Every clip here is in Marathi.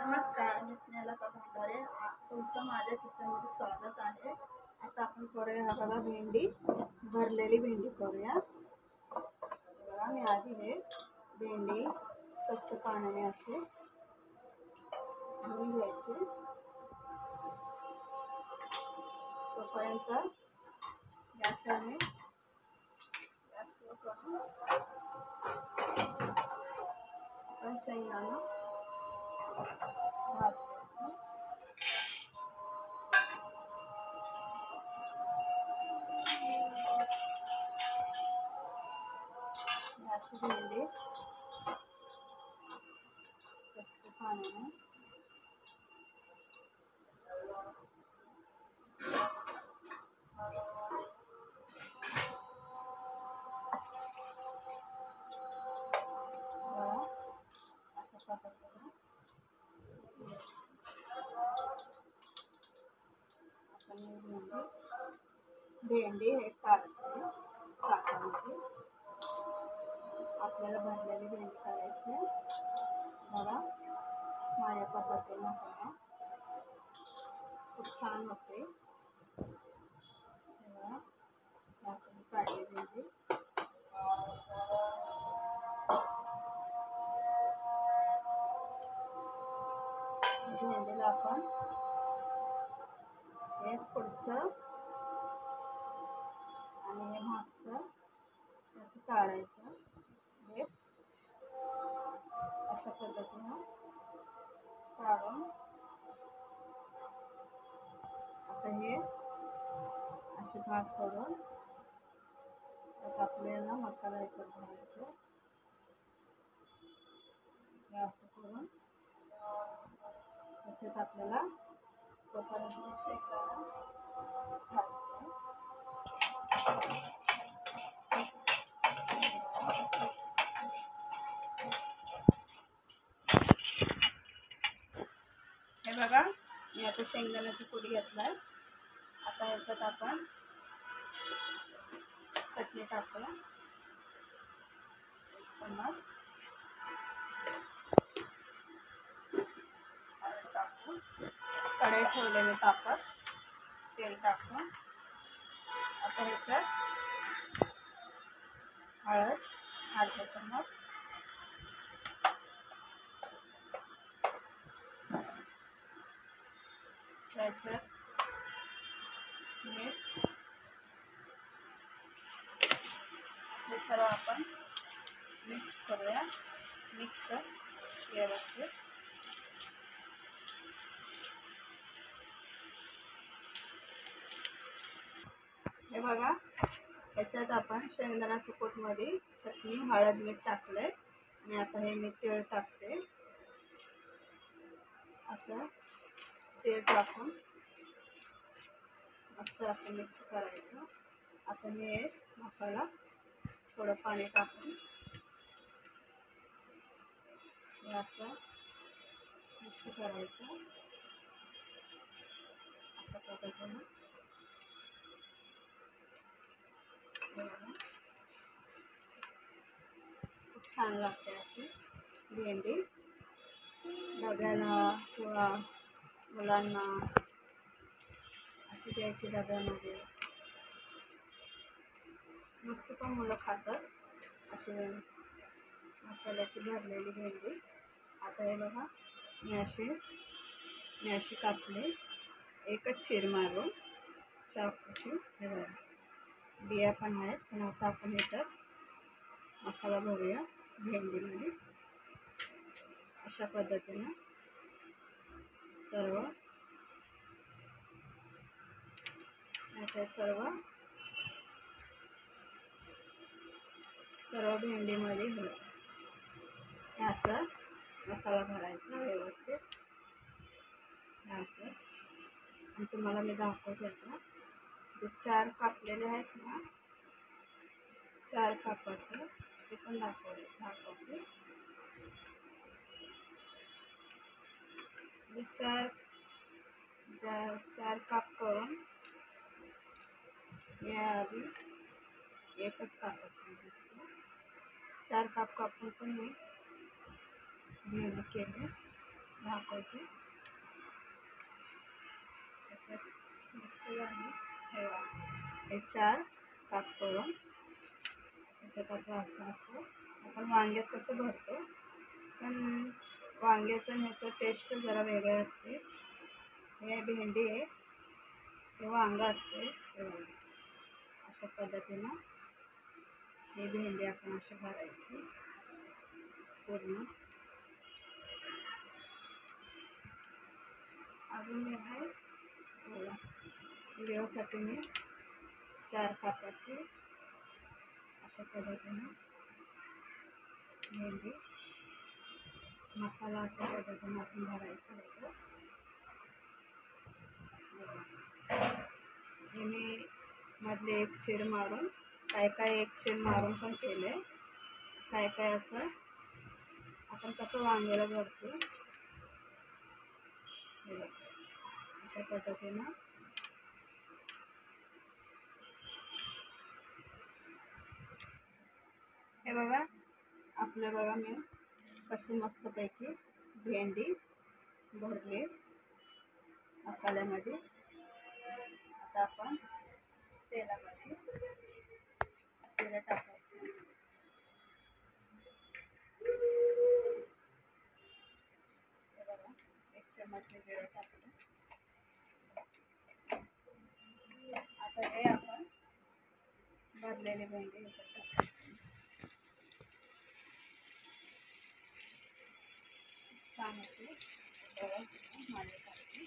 नमस्कार, मी स्नेहला भंडारे. तुमचं माझ्या किचनमध्ये स्वागत आहे. आता आपण करूया बघा भेंडी, भरलेली भेंडी करूया. बघा मी आधी हे भेंडी स्वच्छ पाण्याने असे धुवून घ्यायची. तोपर्यंत गॅसवर करून आपण शेंगदाणा भाजायचं. याची भेंडी स्वच्छ पाण्याने अशा पद्धतीने आपण भेंडी हे काढते ताटामध्ये. आपल्याला भरलेली भेंडी करायची. बघा माझ्या पद्धतीने करा, खूप छान होते. आपण काढली भेंडी. भेंडीला आपण हे पुढचं आणि हे मागचं असं काढायचं. हे अशा पद्धतीनं काढून आता हे असे भाग करून आता आपल्याला मसाला याच्यात घालायचा. हे असं करून त्याच्यात आपल्याला तोपर्यंत शेंगदाणा भाजते. हे बघा मी आता शेंगदाण्याची पुडी घेतलाय. आता याच्यात आपण चटणी टाकूया, चम्मच टाकून कढई ठेवलेले तापत तेल टाकून आता ह्याच्यात हळद अर्धा चम्मच, त्याच्यात मीठ, हे सर्व आपण मिक्स करूया. मिक्स व्यवस्थित. हे बघा याच्यात आपण शेंगदाण्याच्या कूटमध्ये चटणी हळद मीठ टाकलंय आणि आता हे मी तेल टाकते. असं तेल टाकून मस्त असं मिक्स करायचं. आता मी मसाला थोडं पाणी टाकून असं मिक्स करायचं. अशा पद्धतीने खूप छान लागते अशी भेंडी. डब्याला किंवा मुलांना अशी द्यायची डब्यामध्ये. मस्त पण मुलं खातात अशी मसाल्याची भरलेली भेंडी. आता हे बघा मी अशी कापली, एकच चीर मारून चाकूची. हे बघा बिया पण आहेत. पण आता आपण ह्याच्यात मसाला भरूया भेंडीमध्ये. अशा पद्धतीनं सर्व भेंडीमध्ये असं मसाला भरायचा व्यवस्थित. असं आणि तुम्हाला मी दाखवते आता. जे 4 कापलेले आहेत ना, 4 कापाचं ते पण दाखवते. चार काप करून या आधी एकच कापाची दिसते. 4 काप कापून पण मी भेंडी केले. दाखवते. त्याच्यात मिक्सर आणि हे 4 काप करून त्याच्यात आता असं आपण वांग्यात कसं भरतो, पण वांग्याचं ह्याचं टेस्ट जरा वेगळं असते. हे भेंडी आहे, हे वांगा असते. अशा पद्धतीनं ही भेंडी आपण अशी भरायची पूर्ण. अजून मी आहे व्हिडिओसाठी मी 4 कापाची अशा पद्धतीनं भेंडी मसाला अशा पद्धतीनं आपण भरायचा त्याच्यात. हे मी मधले एक चीर मारून काय एक चीर मारून पण केले, काय असं आपण कसं वांग्याला भरतो अशा पद्धतीनं. हे बघा आपलं बघा मी कशी मस्तपैकी भेंडी भरली मसाल्यामध्ये. आता आपण तेलामध्ये जिरं टाकायचं. हे बघा 1 चम्मच जिरं टाकलं. आता हे आपण भरलेली भेंडी ह्याच्यात टाकायची. छान होते माझ्यासाठी.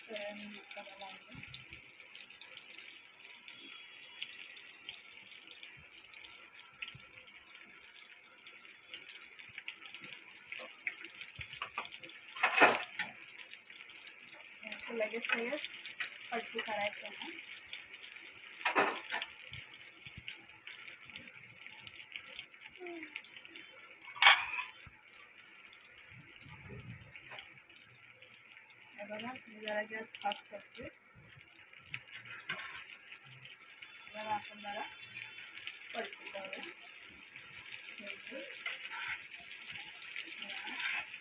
मसाला लावला. लगेच पलटी करायचं ना. हे बघा मी जरा गॅस फास्ट करते. जरा आपण जरा पलटी करूया.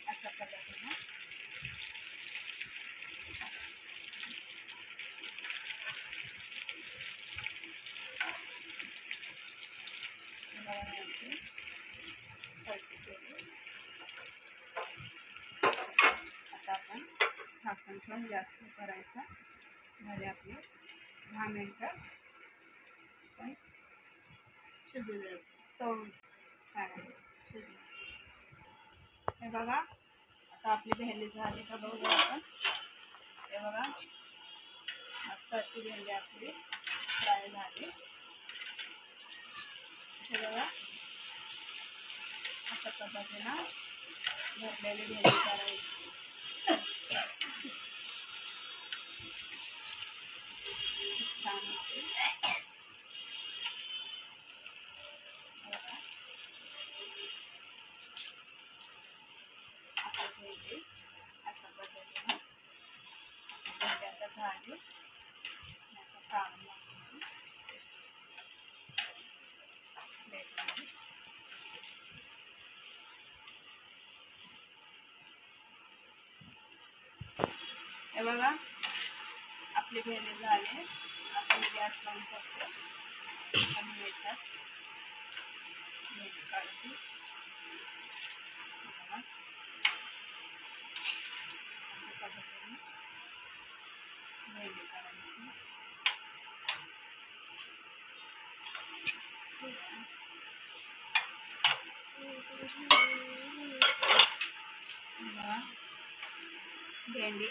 अशा पद्धतीनं पलटी केली. आता आपण झाकण ठेवून गॅस करायचा. झाले आपले 10 मिनटं पण शिजू द्यायचं. तळून काढायचं शिजून. हे बघा आता आपली भेंडी झाली का बघूया आपण. हे बघा मस्त अशी भेंडी आपली फ्राय झाली. हे बघा अशा पद्धतीनं भरलेली भेंडी करायची. छान होते. आता भेंडी अशा पद्धतीनं भेंडी आता झाली. आता काढून टाकून प्लेटमध्ये. हे बघा आपली भेंडी झाली. आपण गॅस बंद करतो आणि याच्यात भेंडी काढते. अशा पद्धतीने भेंडी काढायची. भेंडी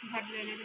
भरलेली